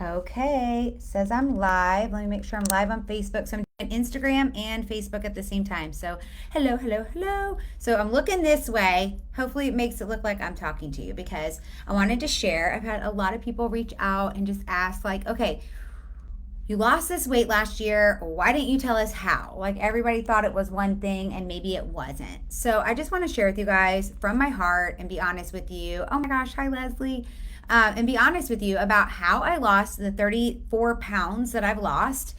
Okay, says I'm live. Let me make sure I'm live on Facebook. So I'm doing Instagram and Facebook at the same time. So hello, hello, hello. So I'm looking this way. Hopefully it makes it look like I'm talking to you because I wanted to share. I've had a lot of people reach out and just ask like, okay, you lost this weight last year. Why didn't you tell us how? Like everybody thought it was one thing and maybe it wasn't. So I just want to share with you guys from my heart and be honest with you. Oh my gosh, hi Leslie. And be honest with you about how I lost the 34 pounds that I've lost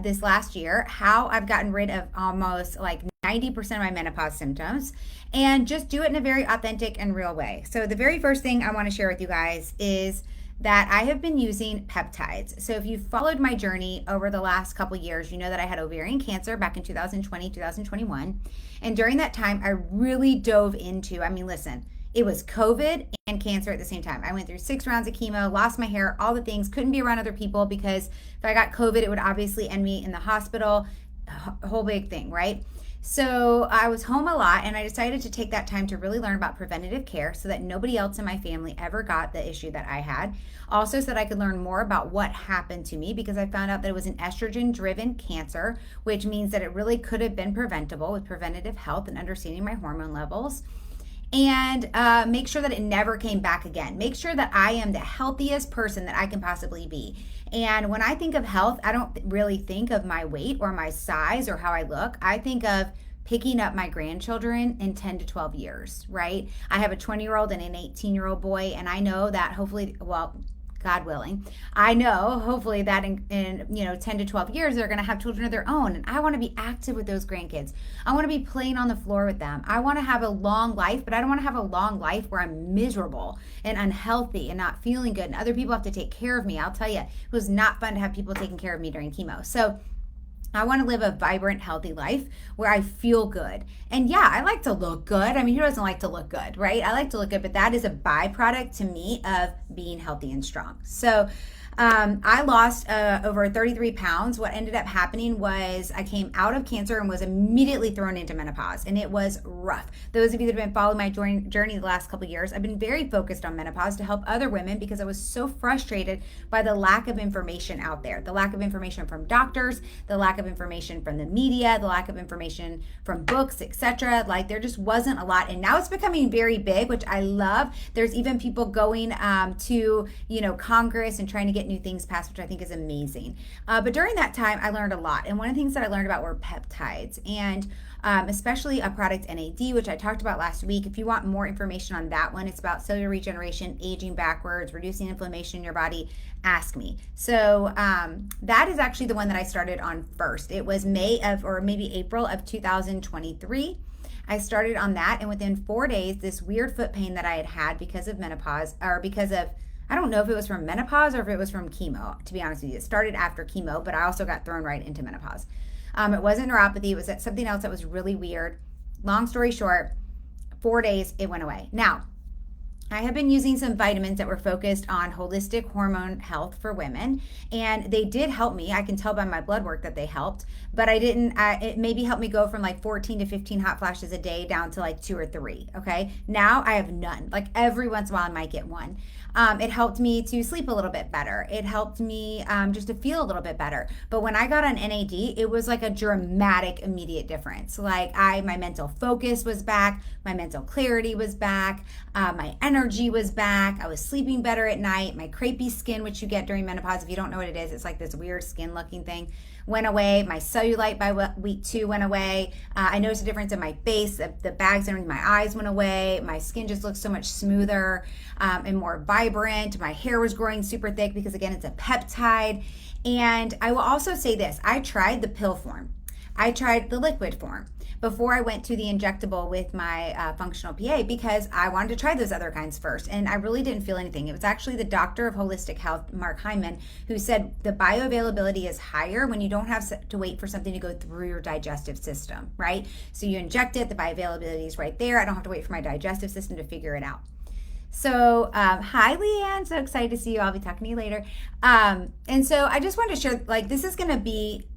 this last year, how I've gotten rid of almost like 90% of my menopause symptoms, and just do it in a very authentic and real way. So, the very first thing I want to share with you guys is that I have been using peptides. So if you've followed my journey over the last couple years, you know that I had ovarian cancer back in 2020, 2021. And during that time, I really dove into, I mean, listen, it was COVID and cancer at the same time. I went through 6 rounds of chemo, lost my hair, all the things, couldn't be around other people because if I got COVID, it would obviously end me in the hospital, a whole big thing, right? So I was home a lot and I decided to take that time to really learn about preventative care so that nobody else in my family ever got the issue that I had. Also, so that I could learn more about what happened to me because I found out that it was an estrogen driven cancer, which means that it really could have been preventable with preventative health and understanding my hormone levels. And make sure that it never came back again. Make sure that I am the healthiest person that I can possibly be. And when I think of health, I don't really think of my weight or my size or how I look. I think of picking up my grandchildren in 10 to 12 years, right? I have a 20-year-old and an 18-year-old boy, and I know that hopefully, well, God willing, I know hopefully that in 10 to 12 years they're going to have children of their own, and I want to be active with those grandkids. I want to be playing on the floor with them. I want to have a long life, but I don't want to have a long life where I'm miserable and unhealthy and not feeling good and other people have to take care of me. I'll tell you, it was not fun to have people taking care of me during chemo. So I want to live a vibrant, healthy life where I feel good. And yeah, I like to look good. I mean, who doesn't like to look good, right? I like to look good, but that is a byproduct to me of being healthy and strong. So I lost over 33 pounds. What ended up happening was I came out of cancer and was immediately thrown into menopause, and it was rough. Those of you that have been following my journey the last couple of years, I've been very focused on menopause to help other women because I was so frustrated by the lack of information out there, the lack of information from doctors, the lack of information from the media, the lack of information from books, etc. Like there just wasn't a lot, and now it's becoming very big, which I love. There's even people going to Congress and trying to get new things passed, which I think is amazing. But during that time, I learned a lot. And one of the things that I learned about were peptides and especially a product NAD, which I talked about last week. If you want more information on that one, it's about cellular regeneration, aging backwards, reducing inflammation in your body, ask me. So that is actually the one that I started on first. It was maybe April of 2023. I started on that, and within 4 days, this weird foot pain that I had because of menopause, or because of, I don't know if it was from menopause or if it was from chemo, to be honest with you. It started after chemo, but I also got thrown right into menopause. It wasn't neuropathy, it was something else that was really weird. Long story short, 4 days, it went away. Now, I have been using some vitamins that were focused on holistic hormone health for women, and they did help me. I can tell by my blood work that they helped, but I didn't, it maybe helped me go from like 14 to 15 hot flashes a day down to like 2 or 3. Okay. Now I have none. Like every once in a while I might get one. It helped me to sleep a little bit better. It helped me just to feel a little bit better. But when I got on NAD, it was like a dramatic, immediate difference. Like my mental focus was back, my mental clarity was back, my energy was back. I was sleeping better at night. My crepey skin, which you get during menopause, if you don't know what it is, it's like this weird skin-looking thing, went away. My cellulite by week 2 went away. I noticed a difference in my face. The bags underneath my eyes went away. My skin just looked so much smoother and more vibrant. My hair was growing super thick because, again, it's a peptide. And I will also say this. I tried the pill form. I tried the liquid form before I went to the injectable with my functional PA because I wanted to try those other kinds first. And I really didn't feel anything. It was actually the doctor of holistic health, Mark Hyman, who said the bioavailability is higher when you don't have to wait for something to go through your digestive system, right? So you inject it, the bioavailability is right there. I don't have to wait for my digestive system to figure it out. So, hi, Leanne. So excited to see you. I'll be talking to you later. And so I just wanted to share, like, this is going to be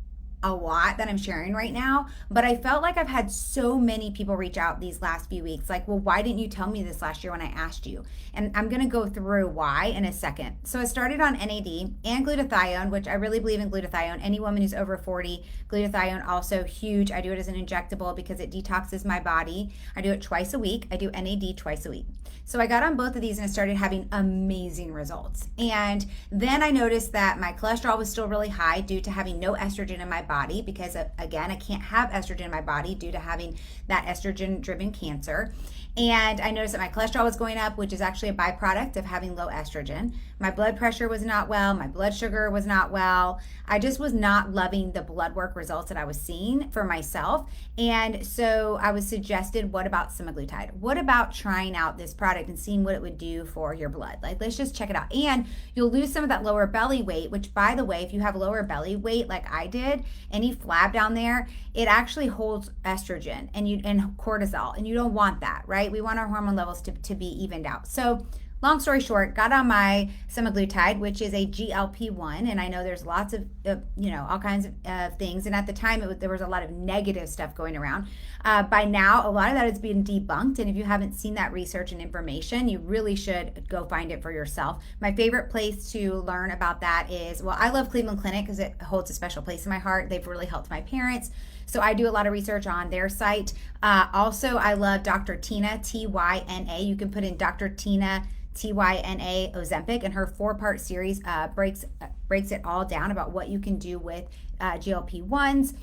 a lot that I'm sharing right now, but I felt like I've had so many people reach out these last few weeks like, well, why didn't you tell me this last year when I asked you? And I'm going to go through why in a second. So I started on NAD and glutathione, which I really believe in glutathione. Any woman who's over 40, glutathione also huge. I do it as an injectable because it detoxes my body. I do it twice a week. I do NAD twice a week. So I got on both of these and I started having amazing results. And then I noticed that my cholesterol was still really high due to having no estrogen in my body because, again, I can't have estrogen in my body due to having that estrogen-driven cancer. And I noticed that my cholesterol was going up, which is actually a byproduct of having low estrogen. My blood pressure was not well. My blood sugar was not well. I just was not loving the blood work results that I was seeing for myself. And so I was suggested, what about semaglutide? What about trying out this product and seeing what it would do for your blood? Like, let's just check it out. And you'll lose some of that lower belly weight, which, by the way, if you have lower belly weight like I did, any flab down there, it actually holds estrogen and cortisol, and you don't want that, right? We want our hormone levels to be evened out. So long story short, got on my semaglutide, which is a GLP-1, and I know there's lots of, all kinds of things. And at the time, there was a lot of negative stuff going around. By now, a lot of that has been debunked. And if you haven't seen that research and information, you really should go find it for yourself. My favorite place to learn about that is, well, I love Cleveland Clinic because it holds a special place in my heart. They've really helped my parents. So I do a lot of research on their site. Also, I love Dr. Tina, Tyna. You can put in Dr. Tina, Tyna Ozempic, and her 4-part series breaks it all down about what you can do with GLP-1s.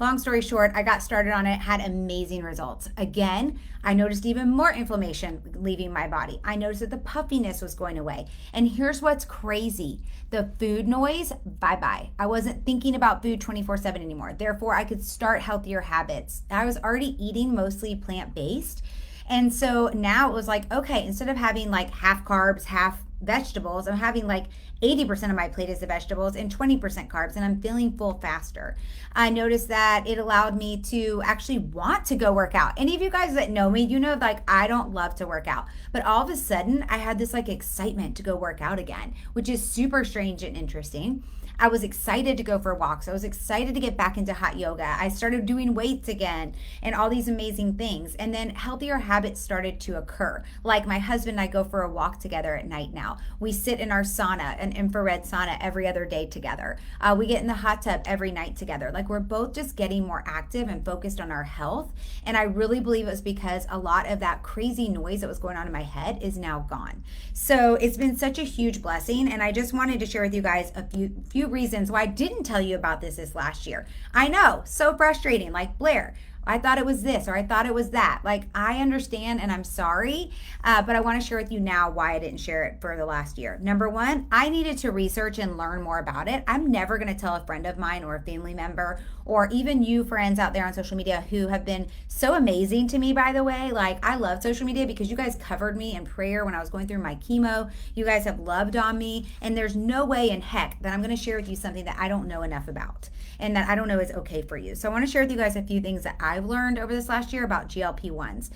Long story short, I got started on it, had amazing results. Again, I noticed even more inflammation leaving my body. I noticed that the puffiness was going away. And here's what's crazy. The food noise, bye-bye. I wasn't thinking about food 24/7 anymore. Therefore, I could start healthier habits. I was already eating mostly plant-based. And so now it was like, okay, instead of having like half carbs, half vegetables, I'm having like 80% of my plate is the vegetables and 20% carbs, and I'm feeling full faster. I noticed that it allowed me to actually want to go work out. Any of you guys that know me, you know, like I don't love to work out, but all of a sudden I had this like excitement to go work out again, which is super strange and interesting. I was excited to go for walks. I was excited to get back into hot yoga. I started doing weights again and all these amazing things. And then healthier habits started to occur. Like my husband and I go for a walk together at night now. We sit in our sauna, an infrared sauna, every other day together. We get in the hot tub every night together. Like we're both just getting more active and focused on our health. And I really believe it was because a lot of that crazy noise that was going on in my head is now gone. So it's been such a huge blessing. And I just wanted to share with you guys a few reasons why I didn't tell you about this last year. I know, so frustrating. Like, Blair, I thought it was this or I thought it was that. Like, I understand and I'm sorry, but I want to share with you now why I didn't share it for the last year. Number one, I needed to research and learn more about it. I'm never going to tell a friend of mine or a family member or even you friends out there on social media who have been so amazing to me, by the way. Like, I love social media because you guys covered me in prayer when I was going through my chemo. You guys have loved on me, and there's no way in heck that I'm going to share with you something that I don't know enough about and that I don't know is okay for you. So I want to share with you guys a few things that I've learned over this last year about GLP-1s.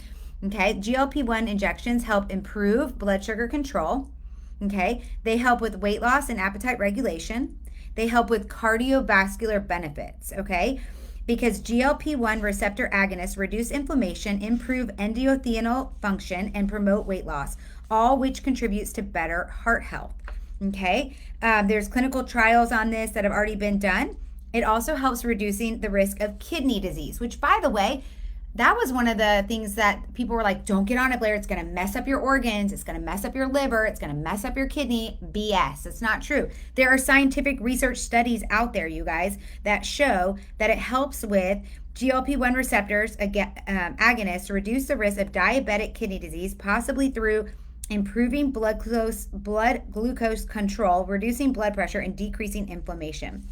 Okay, GLP-1 injections help improve blood sugar control. Okay, they help with weight loss and appetite regulation. They help with cardiovascular benefits, okay? Because GLP-1 receptor agonists reduce inflammation, improve endothelial function, and promote weight loss, all which contributes to better heart health, okay? There's clinical trials on this that have already been done. It also helps reducing the risk of kidney disease, which, by the way, that was one of the things that people were like, don't get on it, Blair. It's going to mess up your organs. It's going to mess up your liver. It's going to mess up your kidney. BS. It's not true. There are scientific research studies out there, you guys, that show that it helps with GLP-1 receptors agonists to reduce the risk of diabetic kidney disease, possibly through improving blood glucose control, reducing blood pressure, and decreasing inflammation.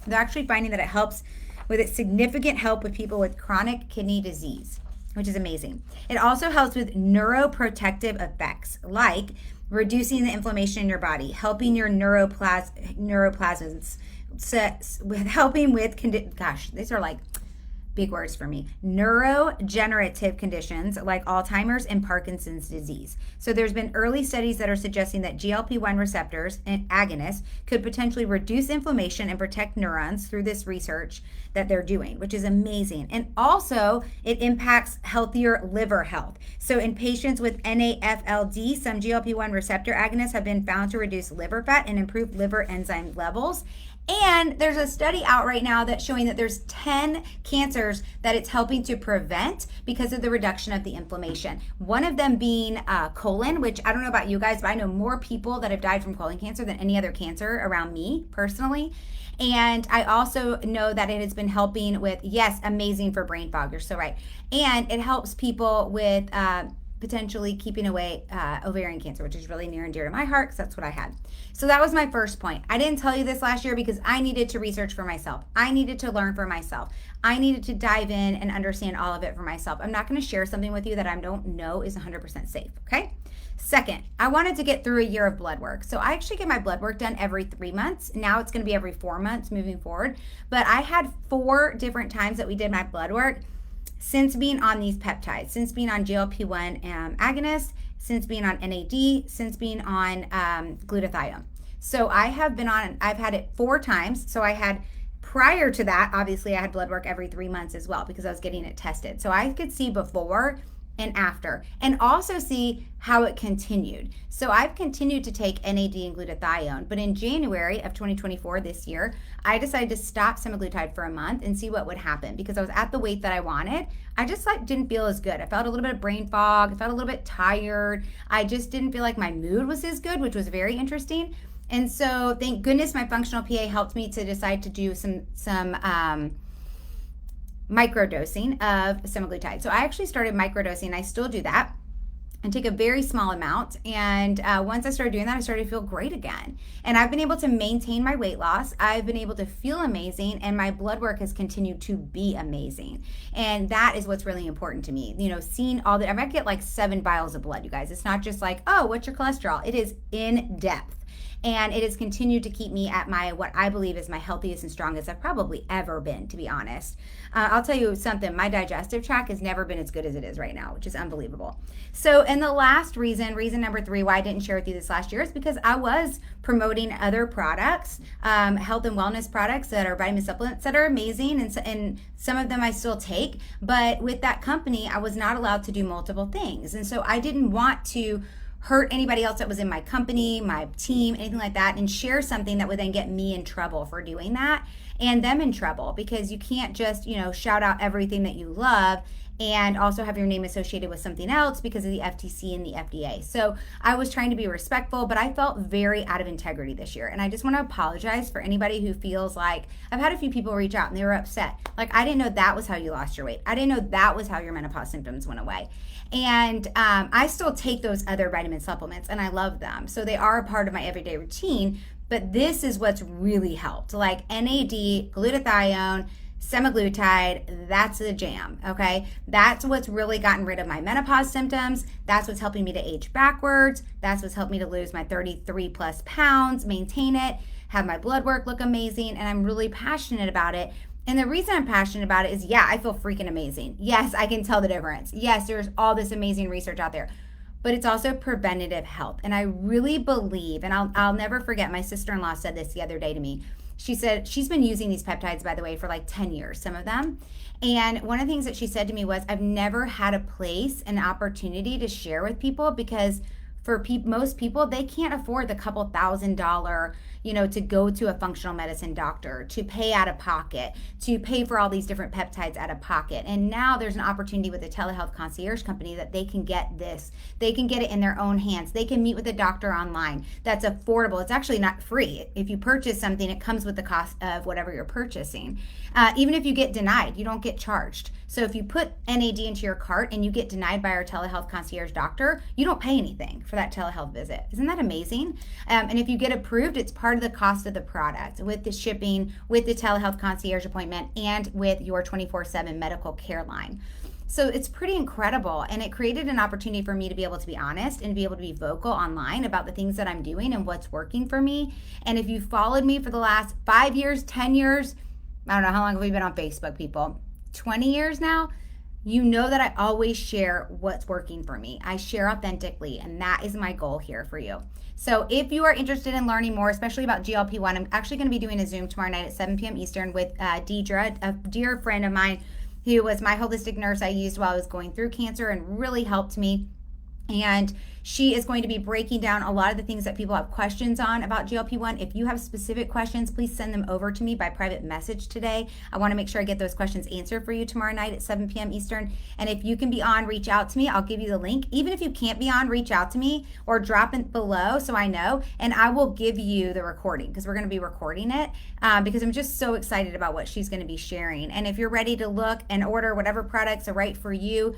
They're actually finding that it helps with its significant help with people with chronic kidney disease, which is amazing. It also helps with neuroprotective effects, like reducing the inflammation in your body, helping your neuroplasms, helping with, gosh, these are like big words for me, neurodegenerative conditions like Alzheimer's and Parkinson's disease. So there's been early studies that are suggesting that GLP-1 receptors and agonists could potentially reduce inflammation and protect neurons through this research that they're doing, which is amazing. And also it impacts healthier liver health. So in patients with NAFLD, some GLP-1 receptor agonists have been found to reduce liver fat and improve liver enzyme levels. And there's a study out right now that's showing that there's 10 cancers that it's helping to prevent because of the reduction of the inflammation. One of them being colon, which I don't know about you guys, but I know more people that have died from colon cancer than any other cancer around me personally. And I also know that it has been helping with, yes, amazing for brain fog. You're so right. And it helps people with potentially keeping away ovarian cancer, which is really near and dear to my heart because that's what I had. So that was my first point. I didn't tell you this last year because I needed to research for myself. I needed to learn for myself. I needed to dive in and understand all of it for myself. I'm not going to share something with you that I don't know is 100% safe, okay? Second, I wanted to get through a year of blood work. So I actually get my blood work done every 3 months. Now it's going to be every 4 months moving forward. But I had 4 different times that we did my blood work since being on these peptides, since being on GLP-1 agonists, since being on NAD, since being on glutathione. So I've had it 4 times. So I had, prior to that, obviously I had blood work every 3 months as well because I was getting it tested. So I could see before and after, and also see how it continued. So I've continued to take NAD and glutathione, but in January of 2024, this year, I decided to stop semaglutide for a month and see what would happen because I was at the weight that I wanted. I just didn't feel as good. I felt a little bit of brain fog. I felt a little bit tired. I just didn't feel like my mood was as good, which was very interesting. And so thank goodness my functional PA helped me to decide to do some microdosing of semaglutide. So I actually started microdosing. I still do that and take a very small amount. And once I started doing that, I started to feel great again. And I've been able to maintain my weight loss. I've been able to feel amazing, and my blood work has continued to be amazing. And that is what's really important to me. You know, seeing all I might get like 7 vials of blood, you guys. It's not just like, oh, what's your cholesterol? It is in depth. And it has continued to keep me at what I believe is my healthiest and strongest I've probably ever been, to be honest. I'll tell you something, my digestive tract has never been as good as it is right now, which is unbelievable. So, and the last reason number 3, why I didn't share with you this last year is because I was promoting other products, health and wellness products that are vitamin supplements that are amazing, and some of them I still take. But with that company, I was not allowed to do multiple things. And so I didn't want to hurt anybody else that was in my company, my team, anything like that, and share something that would then get me in trouble for doing that and them in trouble, because you can't just, shout out everything that you love and also have your name associated with something else because of the FTC and the FDA. So I was trying to be respectful, but I felt very out of integrity this year. And I just want to apologize for anybody who feels like, I've had a few people reach out and they were upset. Like, I didn't know that was how you lost your weight. I didn't know that was how your menopause symptoms went away. And I still take those other vitamin supplements and I love them. So they are a part of my everyday routine, but this is what's really helped. Like NAD, glutathione, semaglutide, that's the jam, okay? That's what's really gotten rid of my menopause symptoms. That's what's helping me to age backwards. That's what's helped me to lose my 33 plus pounds, maintain it, have my blood work look amazing, and I'm really passionate about it. And the reason I'm passionate about it is, yeah, I feel freaking amazing. Yes, I can tell the difference. Yes, there's all this amazing research out there, but it's also preventative health. And I really believe, and I'll never forget, my sister-in-law said this the other day to me. She said she's been using these peptides, by the way, for like 10 years, some of them. And one of the things that she said to me was, I've never had a place, an opportunity to share with people, because for most people, they can't afford the couple $1,000, to go to a functional medicine doctor, to pay out of pocket, to pay for all these different peptides out of pocket. And now there's an opportunity with a telehealth concierge company that they can get this. They can get it in their own hands. They can meet with a doctor online. That's affordable. It's actually not free. If you purchase something, it comes with the cost of whatever you're purchasing. Even if you get denied, you don't get charged. So if you put NAD into your cart and you get denied by our telehealth concierge doctor, you don't pay anything for that telehealth visit. Isn't that amazing? And if you get approved, it's part of the cost of the product, with the shipping, with the telehealth concierge appointment, and with your 24/7 medical care line. So it's pretty incredible, and it created an opportunity for me to be able to be honest and be able to be vocal online about the things that I'm doing and what's working for me. And if you followed me for the last 5 years, 10 years, I don't know, how long have we been on Facebook, people? 20 years now, you know that I always share what's working for me. I share authentically, and that is my goal here for you. So if you are interested in learning more, especially about GLP-1, I'm actually going to be doing a Zoom tomorrow night at 7 p.m. Eastern with Deidre, a dear friend of mine who was my holistic nurse I used while I was going through cancer and really helped me. And she is going to be breaking down a lot of the things that people have questions on about GLP-1. If you have specific questions, please send them over to me by private message today. I want to make sure I get those questions answered for you tomorrow night at 7 p.m. Eastern. And if you can be on, reach out to me. I'll give you the link. Even if you can't be on, reach out to me or drop it below so I know. And I will give you the recording because we're going to be recording it because I'm just so excited about what she's going to be sharing. And if you're ready to look and order whatever products are right for you,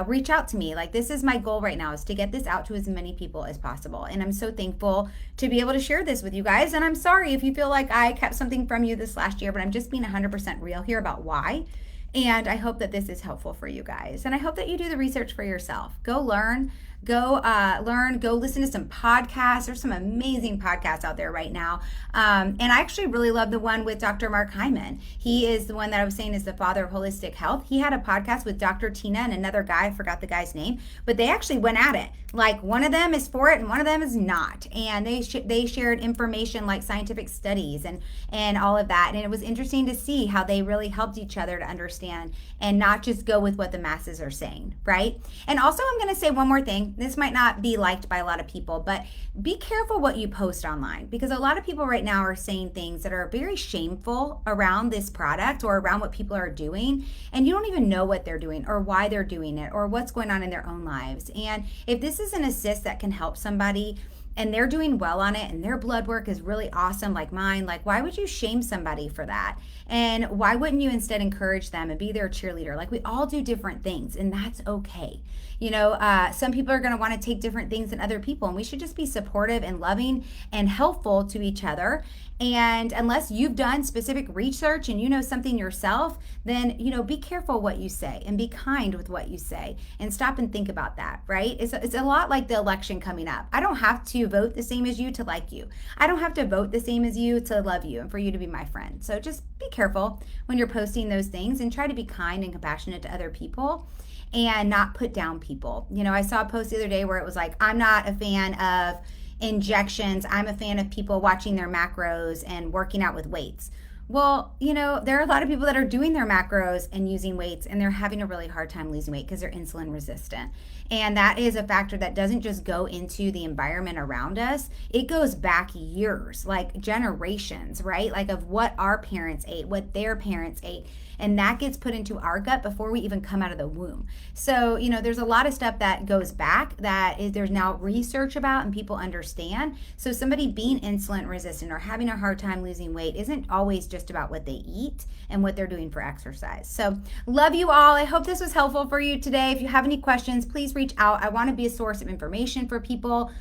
reach out to me. Like, this is my goal right now, is to get this out to as many people as possible. And I'm so thankful to be able to share this with you guys. And I'm sorry if you feel like I kept something from you this last year, but I'm just being 100% real here about why. And I hope that this is helpful for you guys. And I hope that you do the research for yourself. Go learn, go listen to some podcasts. There's some amazing podcasts out there right now. And I actually really love the one with Dr. Mark Hyman. He is the one that I was saying is the father of holistic health. He had a podcast with Dr. Tina and another guy, I forgot the guy's name, but they actually went at it. Like, one of them is for it and one of them is not. And they shared information like scientific studies and all of that. And it was interesting to see how they really helped each other to understand and not just go with what the masses are saying, right? And also, I'm going to say one more thing. This might not be liked by a lot of people, but be careful what you post online, because a lot of people right now are saying things that are very shameful around this product or around what people are doing, and you don't even know what they're doing or why they're doing it or what's going on in their own lives. And if this is an assist that can help somebody and they're doing well on it and their blood work is really awesome like mine, like, why would you shame somebody for that? And why wouldn't you instead encourage them and be their cheerleader? Like, we all do different things, and that's okay. You know, some people are going to want to take different things than other people, and we should just be supportive and loving and helpful to each other. And unless you've done specific research and you know something yourself, then, you know, be careful what you say and be kind with what you say and stop and think about that, right? It's a lot like the election coming up. I don't have to vote the same as you to like you. I don't have to vote the same as you to love you and for you to be my friend. So just be careful when you're posting those things and try to be kind and compassionate to other people and not put down people. You know, I saw a post the other day where it was like, I'm not a fan of injections. I'm a fan of people watching their macros and working out with weights. Well, you know, there are a lot of people that are doing their macros and using weights, and they're having a really hard time losing weight because they're insulin resistant. And that is a factor that doesn't just go into the environment around us. It goes back years, like generations, right? Like, of what our parents ate, what their parents ate. And that gets put into our gut before we even come out of the womb. So, you know, there's a lot of stuff that goes back that there's now research about and people understand. So somebody being insulin resistant or having a hard time losing weight isn't always just about what they eat and what they're doing for exercise. So love you all. I hope this was helpful for you today. If you have any questions, please reach out. I want to be a source of information for people.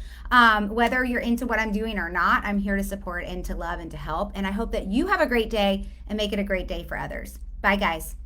Whether you're into what I'm doing or not, I'm here to support and to love and to help. And I hope that you have a great day and make it a great day for others. Bye, guys.